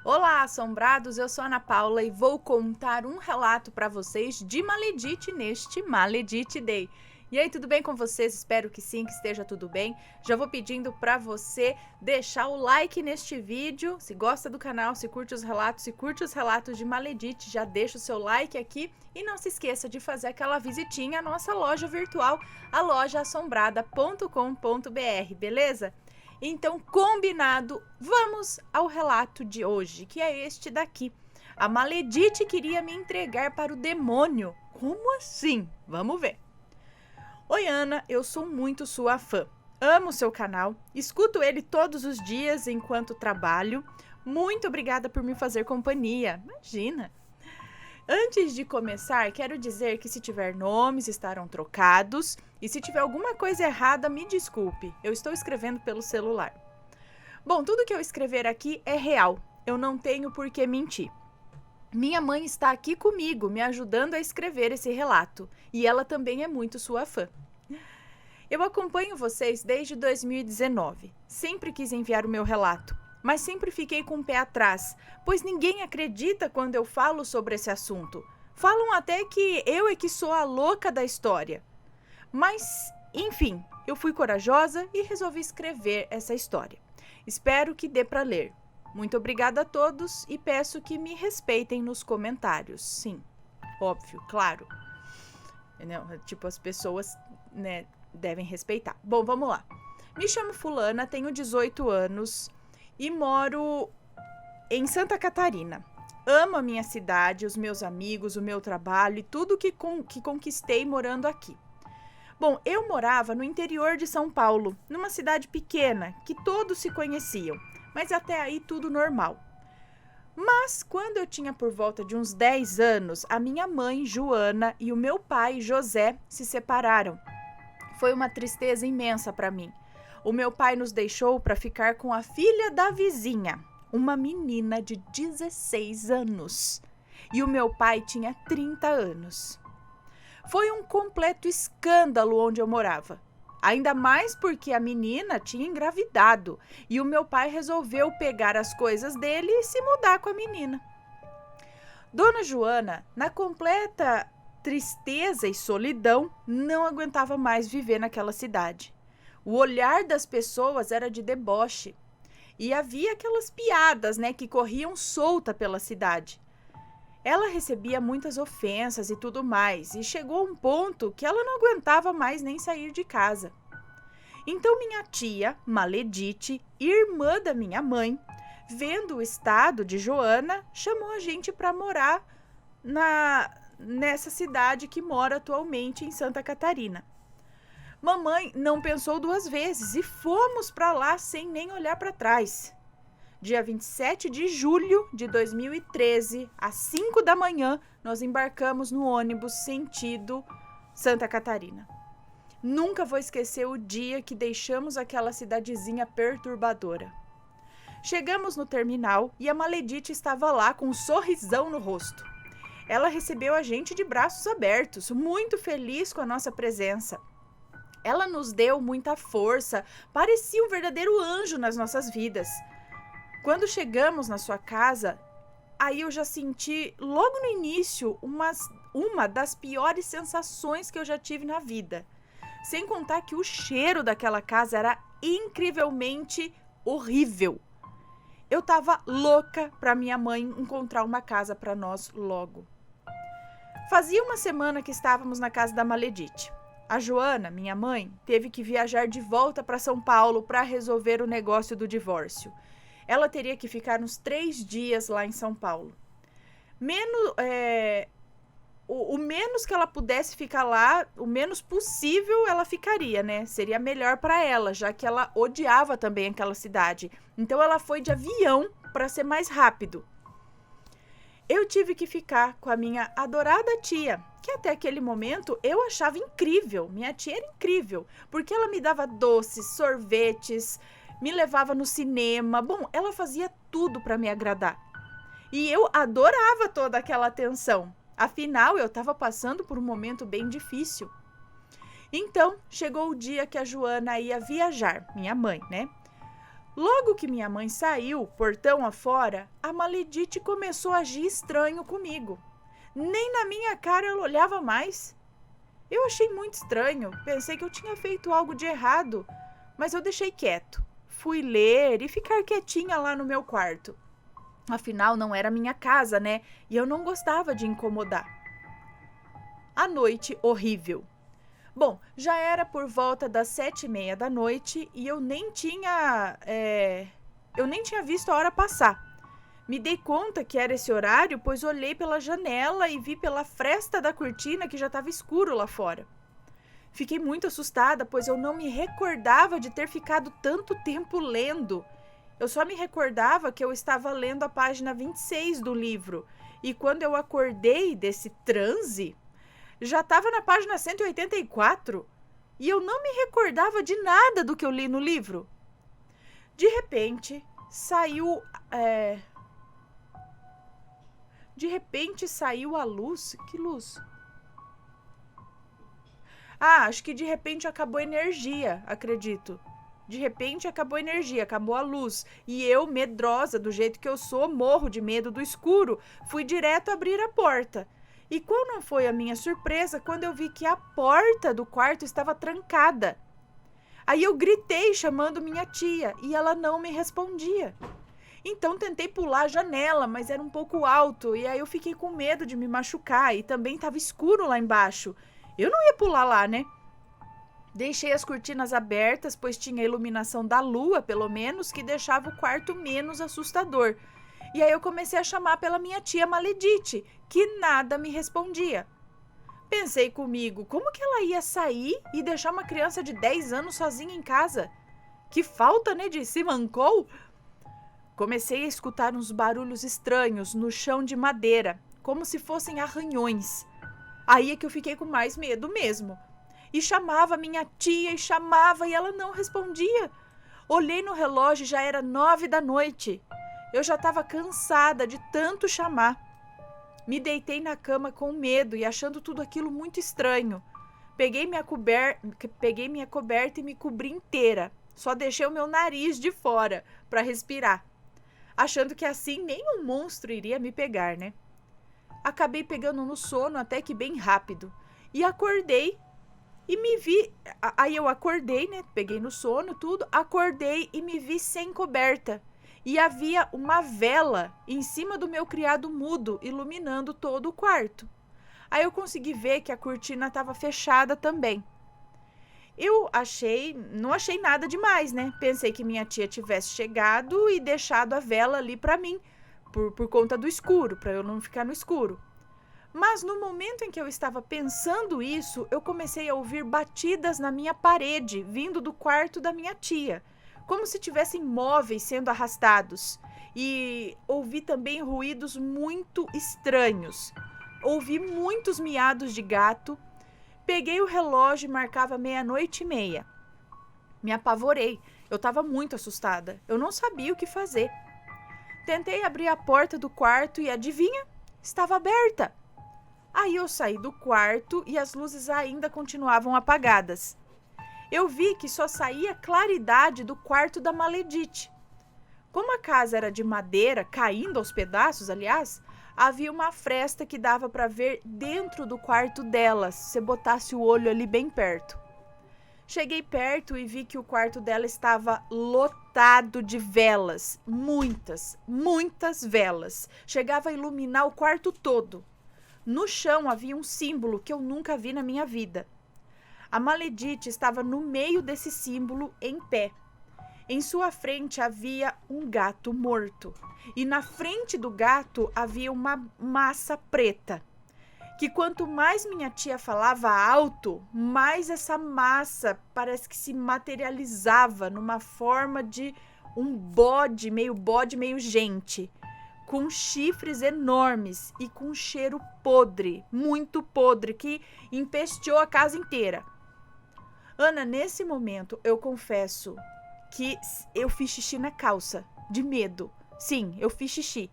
Olá, assombrados! Eu sou a Ana Paula e vou contar um relato para vocês de Maledite neste Maledite Day. E aí, tudo bem com vocês? Espero que sim, que esteja tudo bem. Já vou pedindo para você deixar o like neste vídeo. Se gosta do canal, se curte os relatos de Maledite, já deixa o seu like aqui. E não se esqueça de fazer aquela visitinha à nossa loja virtual, a lojaassombrada.com.br, beleza? Então, combinado, vamos ao relato de hoje, que é este daqui. A Maledite queria me entregar para o demônio. Como assim? Vamos ver. Oi, Ana, eu sou muito sua fã. Amo seu canal, escuto ele todos os dias enquanto trabalho. Muito obrigada por me fazer companhia. Imagina! Antes de começar, quero dizer que se tiver nomes, estarão trocados. E se tiver alguma coisa errada, me desculpe. Eu estou escrevendo pelo celular. Bom, tudo que eu escrever aqui é real. Eu não tenho por que mentir. Minha mãe está aqui comigo, me ajudando a escrever esse relato. E ela também é muito sua fã. Eu acompanho vocês desde 2019. Sempre quis enviar o meu relato, mas sempre fiquei com o pé atrás, pois ninguém acredita quando eu falo sobre esse assunto. Falam até que eu é que sou a louca da história. Mas, enfim, eu fui corajosa e resolvi escrever essa história. Espero que dê para ler. Muito obrigada a todos e peço que me respeitem nos comentários. Sim, óbvio, claro. Não, tipo, as pessoas, né, devem respeitar. Bom, vamos lá. Me chamo Fulana, tenho 18 anos e moro em Santa Catarina. Amo a minha cidade, os meus amigos, o meu trabalho e tudo que conquistei morando aqui. Bom, eu morava no interior de São Paulo, numa cidade pequena, que todos se conheciam, mas até aí tudo normal. Mas quando eu tinha por volta de uns 10 anos, a minha mãe, Joana, e o meu pai, José, se separaram. Foi uma tristeza imensa para mim. O meu pai nos deixou para ficar com a filha da vizinha, uma menina de 16 anos. E o meu pai tinha 30 anos. Foi um completo escândalo onde eu morava. Ainda mais porque a menina tinha engravidado e o meu pai resolveu pegar as coisas dele e se mudar com a menina. Dona Joana, na completa tristeza e solidão, não aguentava mais viver naquela cidade. O olhar das pessoas era de deboche. E havia aquelas piadas, né, que corriam solta pela cidade. Ela recebia muitas ofensas e tudo mais, e chegou a um ponto que ela não aguentava mais nem sair de casa. Então minha tia, Maledite, irmã da minha mãe, vendo o estado de Joana, chamou a gente para morar nessa cidade que mora atualmente em Santa Catarina. Mamãe não pensou duas vezes e fomos para lá sem nem olhar para trás. Dia 27 de julho de 2013, às 5 da manhã, nós embarcamos no ônibus sentido Santa Catarina. Nunca vou esquecer o dia que deixamos aquela cidadezinha perturbadora. Chegamos no terminal e a Maledite estava lá com um sorrisão no rosto. Ela recebeu a gente de braços abertos, muito feliz com a nossa presença. Ela nos deu muita força, parecia um verdadeiro anjo nas nossas vidas. Quando chegamos na sua casa, aí eu já senti logo no início uma das piores sensações que eu já tive na vida. Sem contar que o cheiro daquela casa era incrivelmente horrível. Eu tava louca para minha mãe encontrar uma casa para nós logo. Fazia uma semana que estávamos na casa da Maledite. A Joana, minha mãe, teve que viajar de volta para São Paulo para resolver o negócio do divórcio. Ela teria que ficar uns 3 dias lá em São Paulo. O menos que ela pudesse ficar lá, o menos possível ela ficaria, né? Seria melhor para ela, já que ela odiava também aquela cidade. Então ela foi de avião para ser mais rápido. Eu tive que ficar com a minha adorada tia, que até aquele momento eu achava incrível. Minha tia era incrível, porque ela me dava doces, sorvetes, me levava no cinema. Bom, ela fazia tudo para me agradar. E eu adorava toda aquela atenção. Afinal, eu estava passando por um momento bem difícil. Então, chegou o dia que a Joana ia viajar, minha mãe, né? Logo que minha mãe saiu, portão afora, a Maledite começou a agir estranho comigo. Nem na minha cara ela olhava mais. Eu achei muito estranho, pensei que eu tinha feito algo de errado, mas eu deixei quieto. Fui ler e ficar quietinha lá no meu quarto. Afinal, não era minha casa, né? E eu não gostava de incomodar. A noite horrível. Bom, já era por volta das 7h30 da noite e eu nem tinha visto a hora passar. Me dei conta que era esse horário, pois olhei pela janela e vi pela fresta da cortina que já estava escuro lá fora. Fiquei muito assustada, pois eu não me recordava de ter ficado tanto tempo lendo. Eu só me recordava que eu estava lendo a página 26 do livro. E quando eu acordei desse transe, já estava na página 184. E eu não me recordava de nada do que eu li no livro. De repente, saiu a luz. Que luz? Acho que de repente acabou a energia, acredito. De repente acabou a energia, acabou a luz. E eu, medrosa do jeito que eu sou, morro de medo do escuro, fui direto abrir a porta. E qual não foi a minha surpresa quando eu vi que a porta do quarto estava trancada. Aí eu gritei chamando minha tia e ela não me respondia. Então tentei pular a janela, mas era um pouco alto e aí eu fiquei com medo de me machucar e também estava escuro lá embaixo. Eu não ia pular lá, né? Deixei as cortinas abertas, pois tinha a iluminação da lua, pelo menos, que deixava o quarto menos assustador. E aí eu comecei a chamar pela minha tia Maledite, que nada me respondia. Pensei comigo, como que ela ia sair e deixar uma criança de 10 anos sozinha em casa? Que falta, né, de simancol? Comecei a escutar uns barulhos estranhos no chão de madeira, como se fossem arranhões. Aí é que eu fiquei com mais medo mesmo. E chamava minha tia e ela não respondia. Olhei no relógio e já era 9 da noite. Eu já estava cansada de tanto chamar. Me deitei na cama com medo e achando tudo aquilo muito estranho. Peguei minha coberta e me cobri inteira. Só deixei o meu nariz de fora para respirar. Achando que assim nenhum monstro iria me pegar, né? Acabei pegando no sono até que bem rápido. E acordei e me vi. Aí eu acordei, né? Peguei no sono, tudo. Acordei e me vi sem coberta. E havia uma vela em cima do meu criado mudo, iluminando todo o quarto. Aí eu consegui ver que a cortina estava fechada também. Não achei nada demais, né? Pensei que minha tia tivesse chegado e deixado a vela ali para mim, por conta do escuro, para eu não ficar no escuro. Mas no momento em que eu estava pensando isso, eu comecei a ouvir batidas na minha parede, vindo do quarto da minha tia, como se tivessem móveis sendo arrastados. E ouvi também ruídos muito estranhos. Ouvi muitos miados de gato. Peguei o relógio e marcava 00:30. Me apavorei. Eu estava muito assustada. Eu não sabia o que fazer. Tentei abrir a porta do quarto e adivinha? Estava aberta. Aí eu saí do quarto e as luzes ainda continuavam apagadas. Eu vi que só saía claridade do quarto da Maledite. Como a casa era de madeira, caindo aos pedaços, aliás, havia uma fresta que dava para ver dentro do quarto dela, se você botasse o olho ali bem perto. Cheguei perto e vi que o quarto dela estava lotado de velas, muitas, muitas velas. Chegava a iluminar o quarto todo. No chão havia um símbolo que eu nunca vi na minha vida. A Maledite estava no meio desse símbolo, em pé. Em sua frente havia um gato morto. E na frente do gato havia uma massa preta. Que quanto mais minha tia falava alto, mais essa massa parece que se materializava numa forma de um bode, meio gente. Com chifres enormes e com um cheiro podre, muito podre, que empesteou a casa inteira. Ana, nesse momento, eu confesso que eu fiz xixi na calça, de medo. Sim, eu fiz xixi.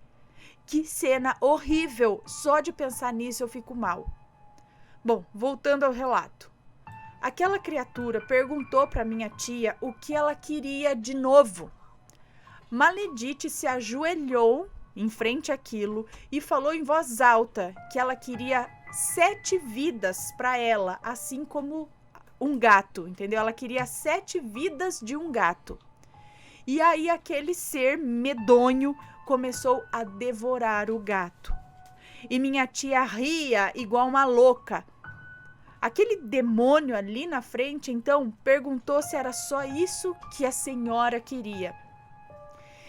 Que cena horrível! Só de pensar nisso eu fico mal. Bom, voltando ao relato. Aquela criatura perguntou para minha tia o que ela queria de novo. Maledite se ajoelhou em frente àquilo e falou em voz alta que ela queria 7 vidas para ela, assim como um gato, entendeu? Ela queria 7 vidas de um gato. E aí aquele ser medonho começou a devorar o gato. E minha tia ria igual uma louca. Aquele demônio ali na frente, então, perguntou se era só isso que a senhora queria.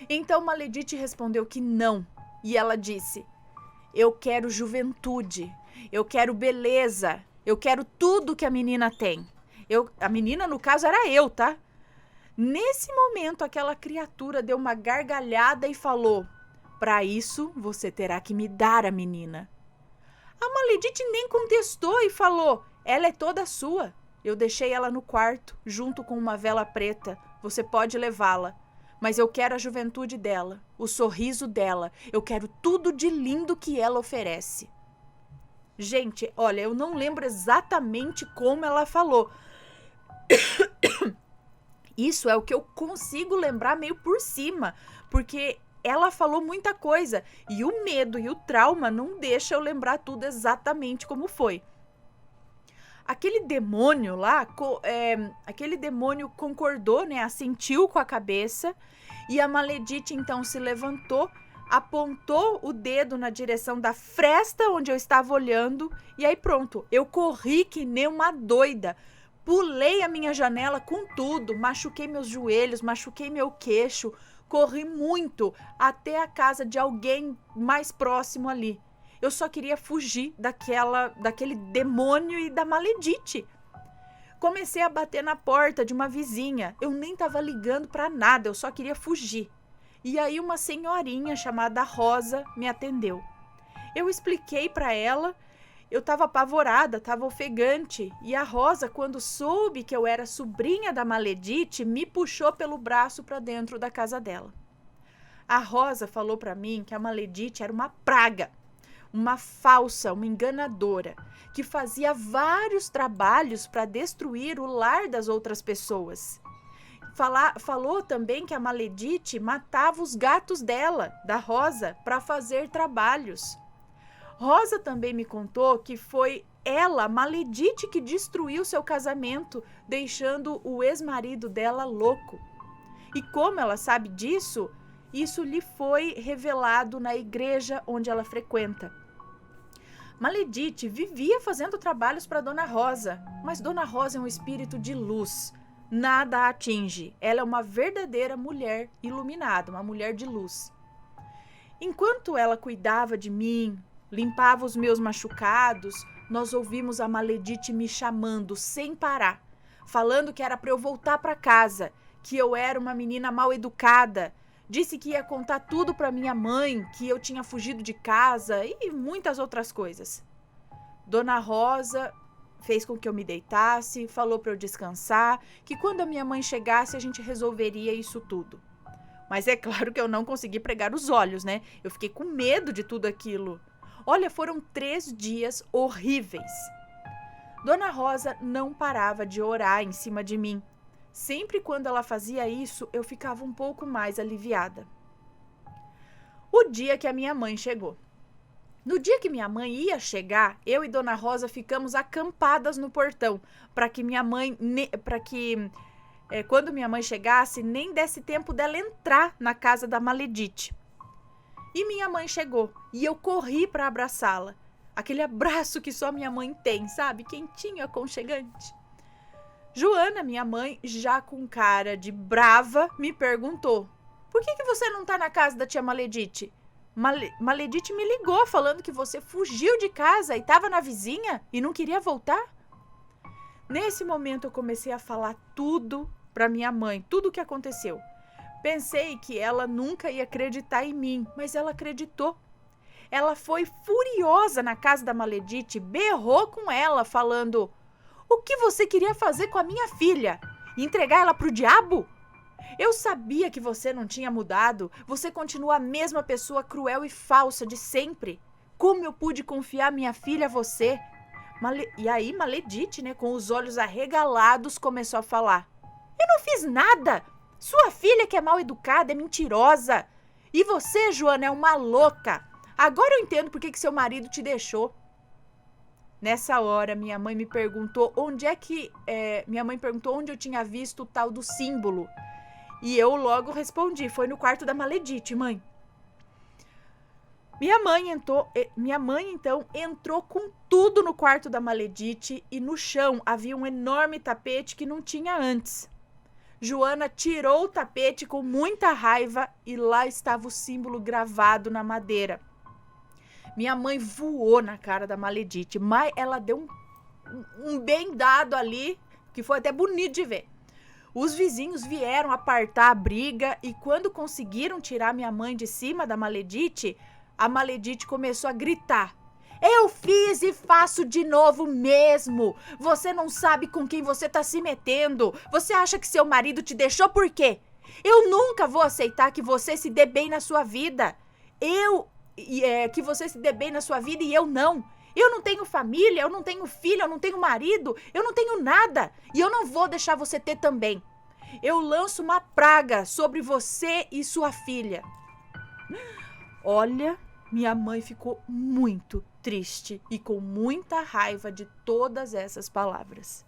Então Maledite respondeu que não. E ela disse: eu quero juventude, eu quero beleza, eu quero tudo que a menina tem. A menina, no caso, era eu, tá? Nesse momento, aquela criatura deu uma gargalhada e falou: para isso, você terá que me dar a menina. A Maledite nem contestou e falou: ela é toda sua. Eu deixei ela no quarto, junto com uma vela preta. Você pode levá-la. Mas eu quero a juventude dela, o sorriso dela. Eu quero tudo de lindo que ela oferece. Gente, olha, eu não lembro exatamente como ela falou. Isso é o que eu consigo lembrar meio por cima, porque ela falou muita coisa e o medo e o trauma não deixa eu lembrar tudo exatamente como foi. Aquele demônio lá, aquele demônio concordou, né? Assentiu com a cabeça e a Maledite então se levantou, apontou o dedo na direção da fresta onde eu estava olhando e aí pronto, eu corri que nem uma doida. Pulei a minha janela com tudo, machuquei meus joelhos, machuquei meu queixo, corri muito até a casa de alguém mais próximo ali. Eu só queria fugir daquele demônio e da Maledite. Comecei a bater na porta de uma vizinha. Eu nem estava ligando para nada, eu só queria fugir. E aí uma senhorinha chamada Rosa me atendeu. Eu expliquei para ela, eu estava apavorada, estava ofegante. E a Rosa, quando soube que eu era sobrinha da Maledite, me puxou pelo braço para dentro da casa dela. A Rosa falou para mim que a Maledite era uma praga. Uma falsa, uma enganadora, que fazia vários trabalhos para destruir o lar das outras pessoas. Falou também que a Maledite matava os gatos dela, da Rosa, para fazer trabalhos. Rosa também me contou que foi ela, Maledite, que destruiu seu casamento, deixando o ex-marido dela louco. E como ela sabe disso, isso lhe foi revelado na igreja onde ela frequenta. Maledite vivia fazendo trabalhos para Dona Rosa, mas Dona Rosa é um espírito de luz. Nada a atinge. Ela é uma verdadeira mulher iluminada, uma mulher de luz. Enquanto ela cuidava de mim, limpava os meus machucados, nós ouvimos a Maledite me chamando sem parar, falando que era para eu voltar para casa, que eu era uma menina mal educada. Disse que ia contar tudo para minha mãe, que eu tinha fugido de casa e muitas outras coisas. Dona Rosa fez com que eu me deitasse, falou para eu descansar, que quando a minha mãe chegasse a gente resolveria isso tudo. Mas é claro que eu não consegui pregar os olhos, né? Eu fiquei com medo de tudo aquilo. Olha, foram 3 dias horríveis. Dona Rosa não parava de orar em cima de mim. Sempre quando ela fazia isso, eu ficava um pouco mais aliviada. O dia que a minha mãe chegou. No dia que minha mãe ia chegar, eu e Dona Rosa ficamos acampadas no portão, para que quando minha mãe chegasse, nem desse tempo dela entrar na casa da Maledite. E minha mãe chegou, e eu corri para abraçá-la. Aquele abraço que só minha mãe tem, sabe? Quentinho e aconchegante. Joana, minha mãe, já com cara de brava, me perguntou: por que você não tá na casa da tia Maledite? Maledite me ligou falando que você fugiu de casa e tava na vizinha e não queria voltar? Nesse momento eu comecei a falar tudo pra minha mãe, tudo o que aconteceu. Pensei que ela nunca ia acreditar em mim, mas ela acreditou. Ela foi furiosa na casa da Maledite, berrou com ela, falando: o que você queria fazer com a minha filha? Entregar ela pro diabo? Eu sabia que você não tinha mudado. Você continua a mesma pessoa cruel e falsa de sempre. Como eu pude confiar minha filha a você? E aí Maledite, né, com os olhos arregalados, começou a falar: eu não fiz nada. Sua filha que é mal educada, é mentirosa. E você, Joana, é uma louca. Agora eu entendo por que seu marido te deixou. Nessa hora, minha mãe me perguntou onde eu tinha visto o tal do símbolo. E eu logo respondi, foi no quarto da Maledite, mãe. Minha mãe, então, entrou com tudo no quarto da Maledite e no chão havia um enorme tapete que não tinha antes. Joana tirou o tapete com muita raiva e lá estava o símbolo gravado na madeira. Minha mãe voou na cara da Maledite, mas ela deu um bem dado ali, que foi até bonito de ver. Os vizinhos vieram apartar a briga e quando conseguiram tirar minha mãe de cima da Maledite, a Maledite começou a gritar. Eu fiz e faço de novo mesmo. Você não sabe com quem você tá se metendo. Você acha que seu marido te deixou por quê? Eu nunca vou aceitar que você se dê bem na sua vida. Que você se dê bem na sua vida e eu não. Eu não tenho família, eu não tenho filho, eu não tenho marido, eu não tenho nada. E eu não vou deixar você ter também. Eu lanço uma praga sobre você e sua filha. Olha, minha mãe ficou muito triste e com muita raiva de todas essas palavras.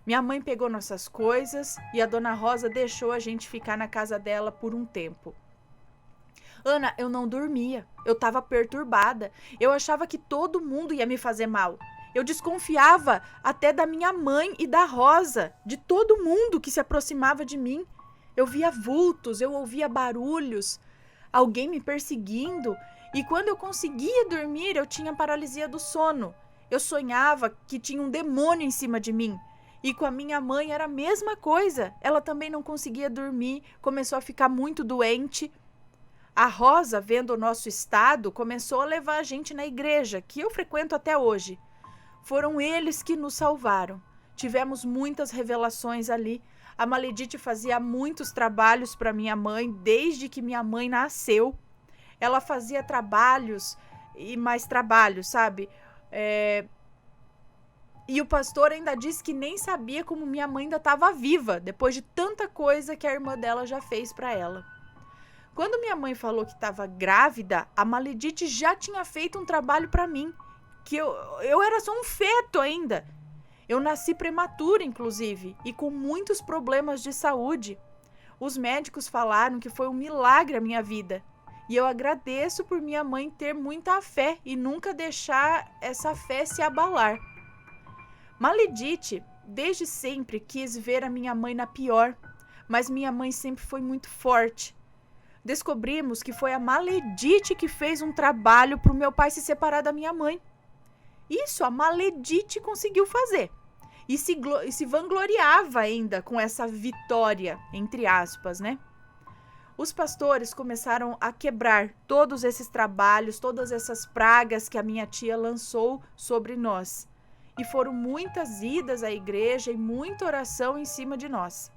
Minha mãe pegou nossas coisas e a dona Rosa deixou a gente ficar na casa dela por um tempo. Ana, eu não dormia, eu estava perturbada, eu achava que todo mundo ia me fazer mal. Eu desconfiava até da minha mãe e da Rosa, de todo mundo que se aproximava de mim. Eu via vultos, eu ouvia barulhos, alguém me perseguindo. E quando eu conseguia dormir, eu tinha paralisia do sono. Eu sonhava que tinha um demônio em cima de mim. E com a minha mãe era a mesma coisa. Ela também não conseguia dormir, começou a ficar muito doente. A Rosa, vendo o nosso estado, começou a levar a gente na igreja, que eu frequento até hoje. Foram eles que nos salvaram. Tivemos muitas revelações ali. A Maledite fazia muitos trabalhos para minha mãe desde que minha mãe nasceu. Ela fazia trabalhos e mais trabalhos, sabe? E o pastor ainda disse que nem sabia como minha mãe ainda estava viva, depois de tanta coisa que a irmã dela já fez para ela. Quando minha mãe falou que estava grávida, a Maledite já tinha feito um trabalho para mim, que eu era só um feto ainda. Eu nasci prematura, inclusive, e com muitos problemas de saúde. Os médicos falaram que foi um milagre a minha vida. E eu agradeço por minha mãe ter muita fé e nunca deixar essa fé se abalar. Maledite, desde sempre, quis ver a minha mãe na pior, mas minha mãe sempre foi muito forte. Descobrimos que foi a Maledite que fez um trabalho para o meu pai se separar da minha mãe. Isso a Maledite conseguiu fazer. E se vangloriava ainda com essa vitória, entre aspas, né? Os pastores começaram a quebrar todos esses trabalhos, todas essas pragas que a minha tia lançou sobre nós. E foram muitas idas à igreja e muita oração em cima de nós.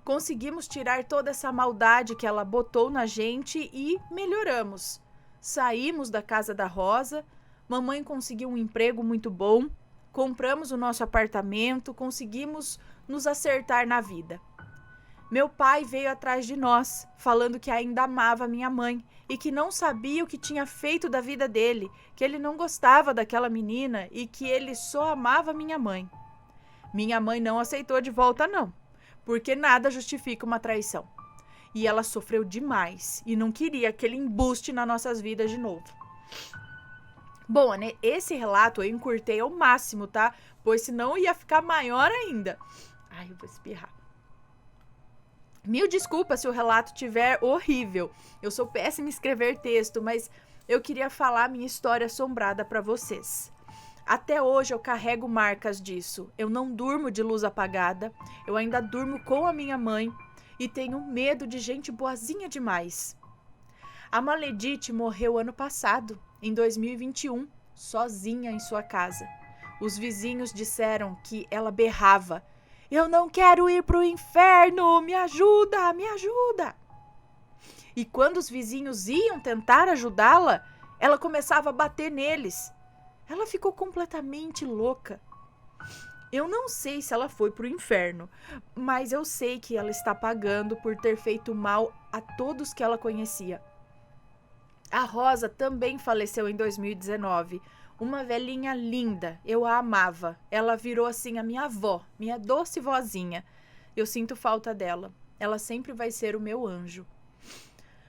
Conseguimos tirar toda essa maldade que ela botou na gente e melhoramos. Saímos da casa da Rosa, mamãe conseguiu um emprego muito bom, compramos o nosso apartamento, conseguimos nos acertar na vida. Meu pai veio atrás de nós, falando que ainda amava minha mãe e que não sabia o que tinha feito da vida dele, que ele não gostava daquela menina e que ele só amava minha mãe. Minha mãe não aceitou de volta, não, porque nada justifica uma traição. E ela sofreu demais e não queria aquele embuste nas nossas vidas de novo. Bom, né, esse relato eu encurtei ao máximo, tá? Pois senão ia ficar maior ainda. Ai, eu vou espirrar. Mil desculpas se o relato tiver horrível. Eu sou péssima em escrever texto, mas eu queria falar minha história assombrada para vocês. Até hoje eu carrego marcas disso. Eu não durmo de luz apagada, eu ainda durmo com a minha mãe e tenho medo de gente boazinha demais. A Maledite morreu ano passado, em 2021, sozinha em sua casa. Os vizinhos disseram que ela berrava: "Eu não quero ir pro inferno, me ajuda, me ajuda!" E quando os vizinhos iam tentar ajudá-la, ela começava a bater neles. Ela ficou completamente louca. Eu não sei se ela foi pro inferno, mas eu sei que ela está pagando por ter feito mal a todos que ela conhecia. A Rosa também faleceu em 2019. Uma velhinha linda, eu a amava. Ela virou assim a minha avó, minha doce vozinha. Eu sinto falta dela. Ela sempre vai ser o meu anjo.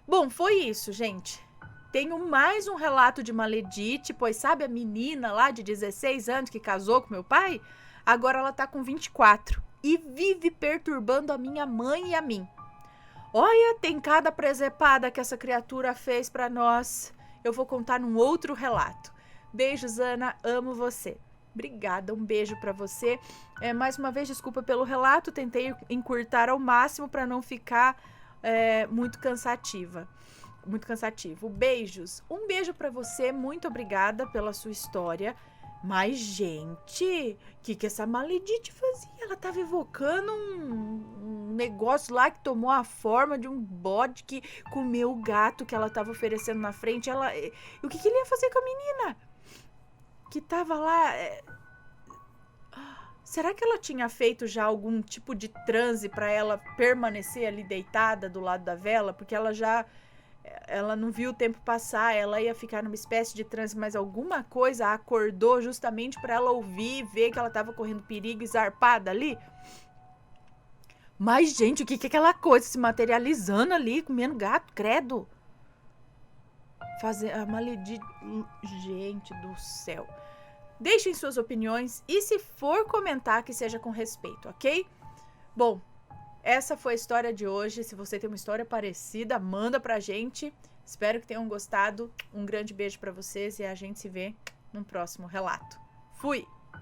Bom, foi isso, gente. Tenho mais um relato de Maledite, pois sabe a menina lá de 16 anos que casou com meu pai? Agora ela tá com 24 e vive perturbando a minha mãe e a mim. Olha, tem cada presepada que essa criatura fez pra nós. Eu vou contar num outro relato. Beijos, Ana, amo você. Obrigada, um beijo pra você. Mais uma vez, desculpa pelo relato, tentei encurtar ao máximo pra não ficar muito cansativa. Muito cansativo. Beijos. Um beijo pra você, muito obrigada pela sua história. Mas, gente, o que essa Maledite fazia? Ela tava evocando um negócio lá que tomou a forma de um bode que comeu o gato que ela tava oferecendo na frente. O que ele ia fazer com a menina? Que tava lá... Será que ela tinha feito já algum tipo de transe pra ela permanecer ali deitada do lado da vela? Porque ela não viu o tempo passar, ela ia ficar numa espécie de transe, mas alguma coisa a acordou justamente para ela ouvir e ver que ela estava correndo perigo e zarpada ali. Mas, gente, o que é aquela coisa se materializando ali, comendo gato, credo? Fazer a Maledite... Gente do céu. Deixem suas opiniões e se for comentar, que seja com respeito, ok? Bom, essa foi a história de hoje. Se você tem uma história parecida, manda pra gente. Espero que tenham gostado. Um grande beijo pra vocês e a gente se vê no próximo relato. Fui!